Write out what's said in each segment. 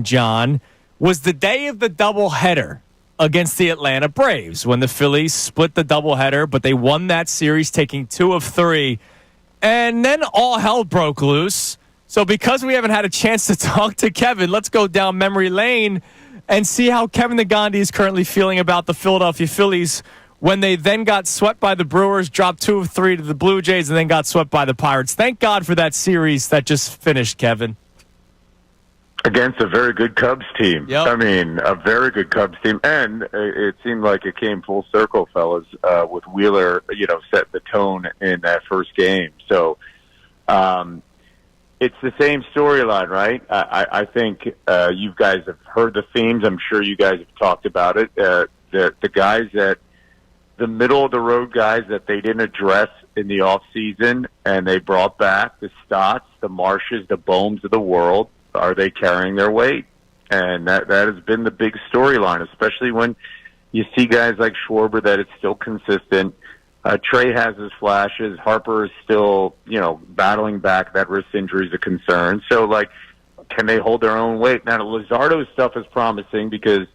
John, was the day of the doubleheader against the Atlanta Braves when the Phillies split the doubleheader, but they won that series, taking 2 of 3. And then all hell broke loose. So because we haven't had a chance to talk to Kevin, let's go down memory lane and see how Kevin Negandhi is currently feeling about the Philadelphia Phillies when they then got swept by the Brewers, dropped 2 of 3 to the Blue Jays, and then got swept by the Pirates. Thank God for that series that just finished, Kevin. Against a very good Cubs team. Yep. I mean, a very good Cubs team. And it seemed like it came full circle, fellas, with Wheeler, set the tone in that first game. So it's the same storyline, right? I think you guys have heard the themes. I'm sure you guys have talked about it. The guys that, the middle-of-the-road guys that they didn't address in the offseason and they brought back, the Stotts, the Marshes, the Bohms of the world, are they carrying their weight? And that has been the big storyline, especially when you see guys like Schwarber that it's still consistent. Trey has his flashes. Harper is still, battling back. That wrist injury is a concern. So, can they hold their own weight? Now, Luzardo's stuff is promising because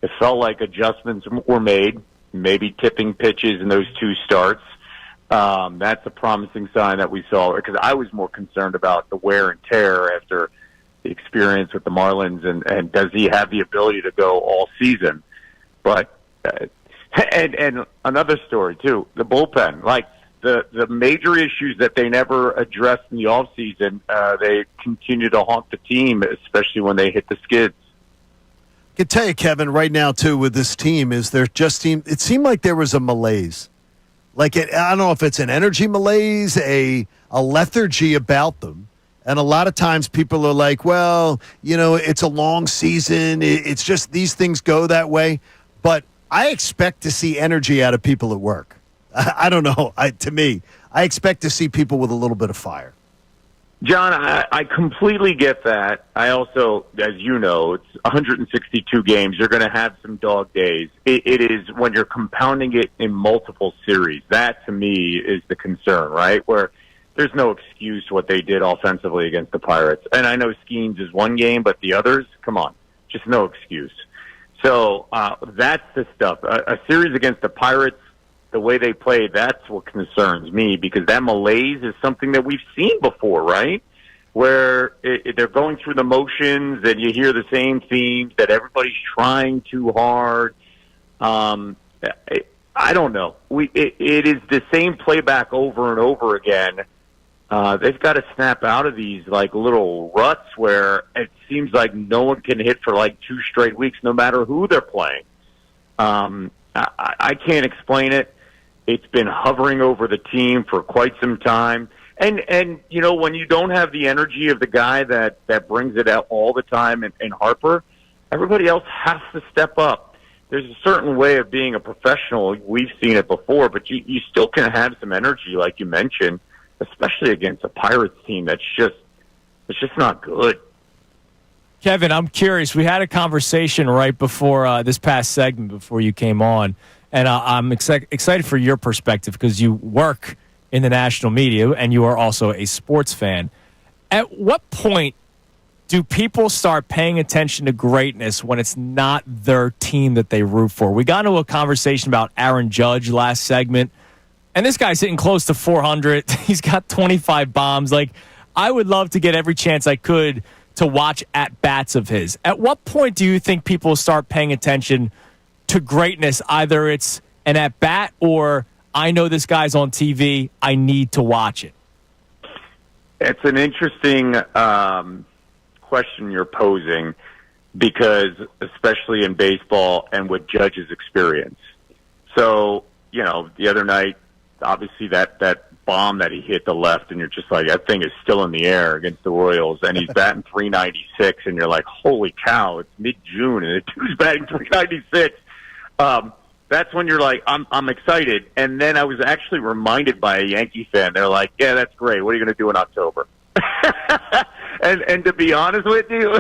it felt like adjustments were made, maybe tipping pitches in those 2 starts. That's a promising sign that we saw, because I was more concerned about the wear and tear after the experience with the Marlins, and does he have the ability to go all season? But and another story too, the bullpen, the major issues that they never addressed in the off season, they continue to haunt the team, especially when they hit the skids. I can tell you, Kevin, right now too with this team is it seemed like there was a malaise. I don't know if it's an energy malaise, a lethargy about them. And a lot of times people are like, well, it's a long season. It's just these things go that way. But I expect to see energy out of people at work. I don't know. To me, I expect to see people with a little bit of fire. John, I completely get that. I also, as you know, it's 162 games. You're going to have some dog days. It is when you're compounding it in multiple series. That, to me, is the concern, right? Where there's no excuse what they did offensively against the Pirates. And I know Skeens is one game, but the others, come on, just no excuse. So that's the stuff. A series against the Pirates, the way they play, that's what concerns me, because that malaise is something that we've seen before, right? Where they're going through the motions and you hear the same themes, that everybody's trying too hard. I don't know. It is the same playback over and over again. They've got to snap out of these little ruts where it seems like no one can hit for 2 straight weeks, no matter who they're playing. I can't explain it. It's been hovering over the team for quite some time. And when you don't have the energy of the guy that brings it out all the time in Harper, everybody else has to step up. There's a certain way of being a professional. We've seen it before, but you still can have some energy, like you mentioned, especially against a Pirates team that's just not good. Kevin, I'm curious. We had a conversation right before this past segment, before you came on, and I'm excited for your perspective because you work in the national media and you are also a sports fan. At what point do people start paying attention to greatness when it's not their team that they root for? We got into a conversation about Aaron Judge last segment, and this guy's hitting close to 400. He's got 25 bombs. I would love to get every chance I could to watch at-bats of his. At what point do you think people start paying attention to greatness? Either it's an at-bat or I know this guy's on TV, I need to watch it. It's an interesting question you're posing, because especially in baseball and with Judge's experience. So, the other night, obviously that bomb that he hit the left, and you're just like, that thing is still in the air against the Royals, and he's batting 396, and you're like, holy cow, it's mid-June, and the dude's batting 396. That's when you're like, I'm excited. And then I was actually reminded by a Yankee fan. They're like, yeah, that's great. What are you going to do in October? and to be honest with you,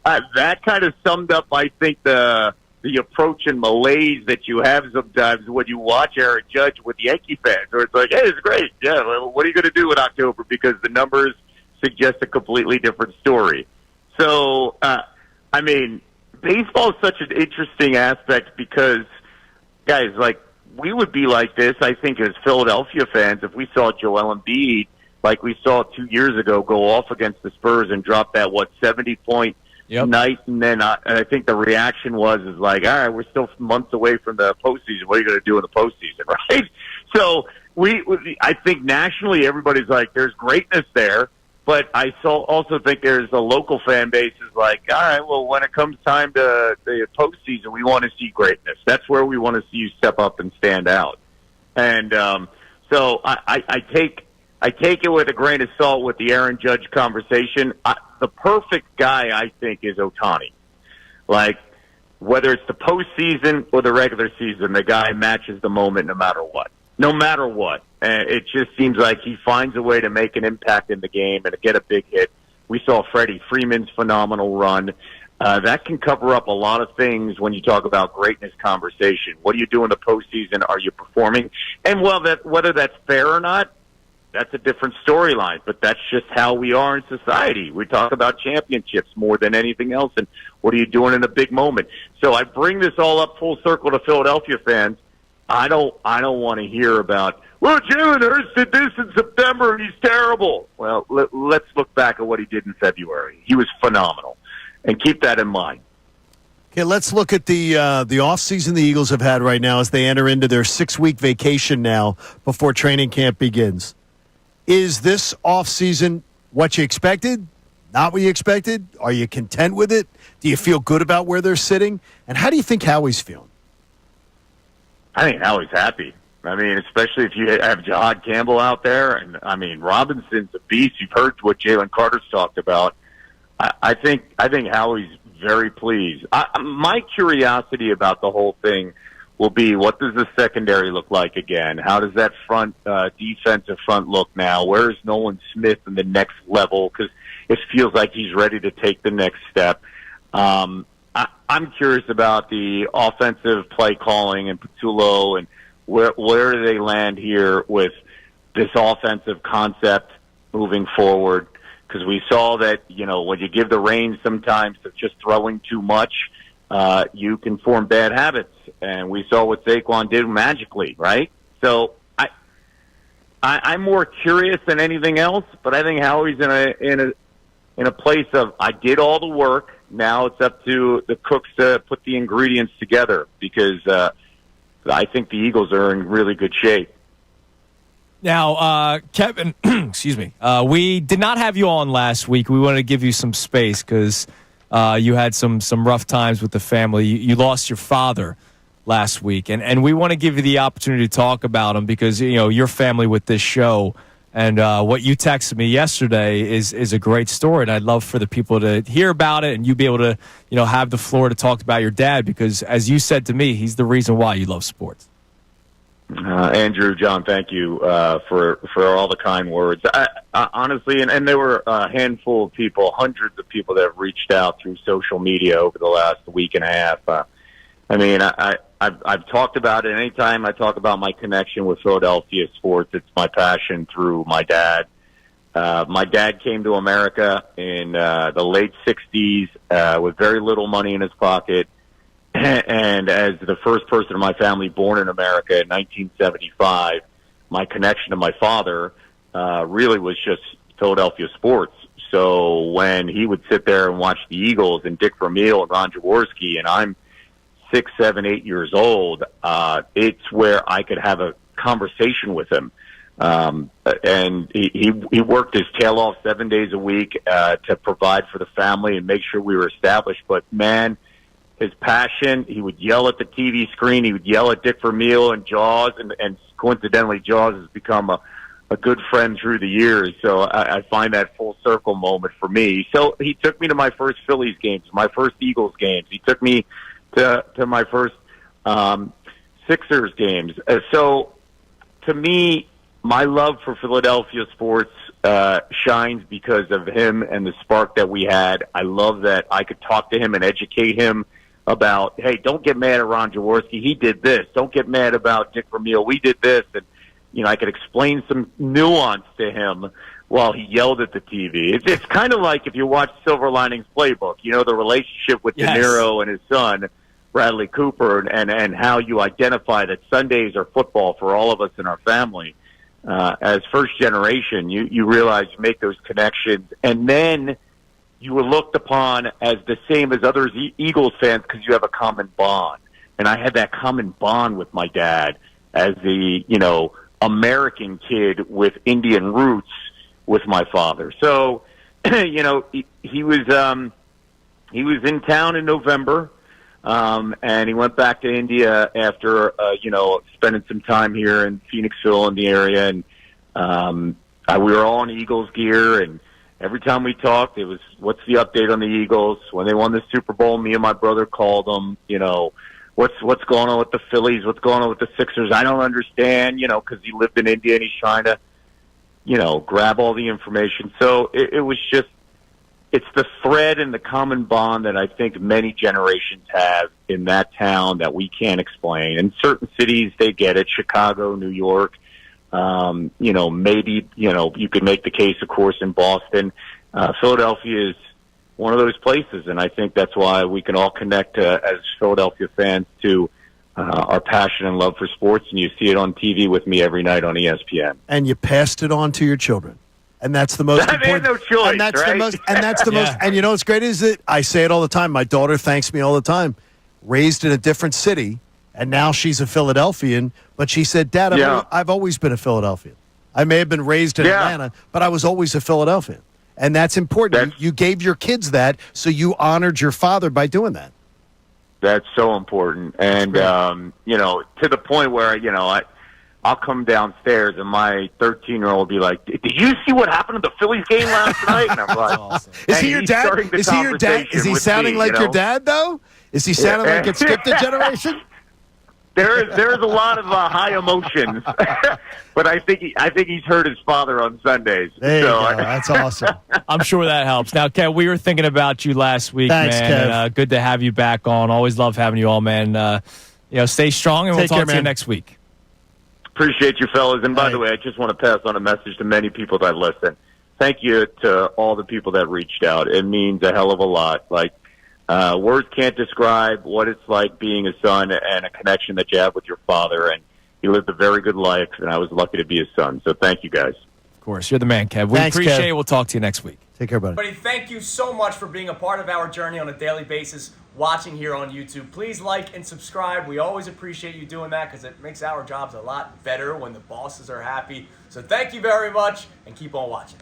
that kind of summed up, I think, the approach and malaise that you have sometimes when you watch Aaron Judge with Yankee fans, where it's like, hey, it's great. Yeah, well, what are you going to do in October? Because the numbers suggest a completely different story. So I mean, baseball is such an interesting aspect because, guys, like, we would be like this, I think, as Philadelphia fans, if we saw Joel Embiid, like we saw 2 years ago, go off against the Spurs and drop that, 70-point night. And then I think the reaction was like, all right, we're still months away from the postseason. What are you going to do in the postseason, right? So I think nationally everybody's like, there's greatness there. But I also think there's a local fan base is like, all right, well, when it comes time to the postseason, we want to see greatness. That's where we want to see you step up and stand out. And so I take it with a grain of salt with the Aaron Judge conversation. The perfect guy, I think, is Ohtani. Like, whether it's the postseason or the regular season, the guy matches the moment no matter what. No matter what. It just seems like he finds a way to make an impact in the game and to get a big hit. We saw Freddie Freeman's phenomenal run. That can cover up a lot of things when you talk about greatness conversation. What do you do in the postseason? Are you performing? And whether that's fair or not, that's a different storyline. But that's just how we are in society. We talk about championships more than anything else. And what are you doing in a big moment? So I bring this all up full circle to Philadelphia fans. I don't want to hear about, well, Jalen Hurts did this in September and he's terrible. Well, let's look back at what he did in February. He was phenomenal. And keep that in mind. Okay, let's look at the offseason the Eagles have had right now as they enter into their 6-week vacation now before training camp begins. Is this offseason what you expected? Not what you expected? Are you content with it? Do you feel good about where they're sitting? And how do you think Howie's feeling? I think Howie's happy. I mean, especially if you have Jahad Campbell out there. And, I mean, Robinson's a beast. You've heard what Jalen Carter's talked about. I think Howie's very pleased. My curiosity about the whole thing will be, what does the secondary look like again? How does that front defensive front look now? Where is Nolan Smith in the next level? Because it feels like he's ready to take the next step. I'm curious about the offensive play calling and Patullo and where do they land here with this offensive concept moving forward? Because we saw that, when you give the reins sometimes to just throwing too much, you can form bad habits. And we saw what Saquon did magically, right? So I'm more curious than anything else, but I think Howie's in a place of, I did all the work. Now it's up to the cooks to put the ingredients together because I think the Eagles are in really good shape. Now, Kevin, excuse me, we did not have you on last week. We wanted to give you some space because you had some rough times with the family. You lost your father last week, and we want to give you the opportunity to talk about him because, your family with this show. And what you texted me yesterday is a great story, and I'd love for the people to hear about it and you be able to, have the floor to talk about your dad because, as you said to me, he's the reason why you love sports. Andrew, John, thank you for all the kind words. I honestly, and there were a handful of people, hundreds of people that have reached out through social media over the last week and a half. I've talked about it. Anytime I talk about my connection with Philadelphia sports, it's my passion through my dad. My dad came to America in the late 60s with very little money in his pocket. And as the first person in my family born in America in 1975, my connection to my father really was just Philadelphia sports. So when he would sit there and watch the Eagles and Dick Vermeil and Ron Jaworski, and I'm 6, 7, 8 years old, it's where I could have a conversation with him. And he worked his tail off 7 days a week to provide for the family and make sure we were established. But, man, his passion, he would yell at the TV screen. He would yell at Dick Vermeil and Jaws, and coincidentally, Jaws has become a good friend through the years. So I find that full circle moment for me. So he took me to my first Phillies games, my first Eagles games. He took me to my first Sixers games. So to me, my love for Philadelphia sports shines because of him and the spark that we had. I love that I could talk to him and educate him about, hey, don't get mad at Ron Jaworski. He did this. Don't get mad about Dick Vermeil. We did this. And, I could explain some nuance to him while he yelled at the TV. It's kind of like if you watch Silver Linings Playbook, you know, the relationship with Yes. De Niro and his son, Bradley Cooper, and how you identify that Sundays are football for all of us in our family. As first generation, you realize you make those connections, and then you were looked upon as the same as other Eagles fans because you have a common bond. And I had that common bond with my dad as the, you know, American kid with Indian roots with my father. So, you know, he was in town in November, and he went back to India after, you know, spending some time here in Phoenixville in the area. And we were all in Eagles gear, and every time we talked, it was, what's the update on the Eagles? When they won the Super Bowl, me and my brother called them, you know, what's going on with the Phillies? What's going on with the Sixers? I don't understand, you know, because he lived in India and he's trying to, you know, grab all the information. So it was just, it's the thread and the common bond that I think many generations have in that town that we can't explain. In certain cities, they get it. Chicago, New York, you know, maybe, you know, you could make the case, of course, in Boston. Philadelphia is one of those places, and I think that's why we can all connect as Philadelphia fans to our passion and love for sports, and you see it on TV with me every night on ESPN. And you passed it on to your children. And that's the most important. They have no choice, and that's right? the most. And that's the most. And you know what's great is that I say it all the time. My daughter thanks me all the time. Raised in a different city, and now she's a Philadelphian. But she said, "Dad, I've always been a Philadelphian. I may have been raised in Atlanta, but I was always a Philadelphian." And that's important. You gave your kids that, so you honored your father by doing that. That's so important. And, you know, to the point where, you know, I'll come downstairs and my 13-year-old will be like, "Did you see what happened to the Phillies game last night?" And I'm like, awesome. Is he your dad? Is he your dad? Is he sounding like your dad, though? Is he sounding like it skipped a generation? There's a lot of high emotions, but I think he's heard his father on Sundays. There you go. That's awesome. I'm sure that helps. Now, Kev, we were thinking about you last week, Thanks, man. Kev. And, good to have you back on. Always love having you all, man. You know, stay strong, and we'll talk to you next week. Appreciate you, fellas. And by the way, I just want to pass on a message to many people that listen. Thank you to all the people that reached out. It means a hell of a lot. Like, words can't describe what it's like being a son and a connection that you have with your father. And he lived a very good life, and I was lucky to be his son. So thank you, guys. Of course. You're the man, Kev. We Thanks, appreciate Kev. it. We'll talk to you next week. Take care, buddy. Everybody, thank you so much for being a part of our journey on a daily basis, watching here on YouTube. Please like and subscribe. We always appreciate you doing that because it makes our jobs a lot better when the bosses are happy. So thank you very much, and keep on watching.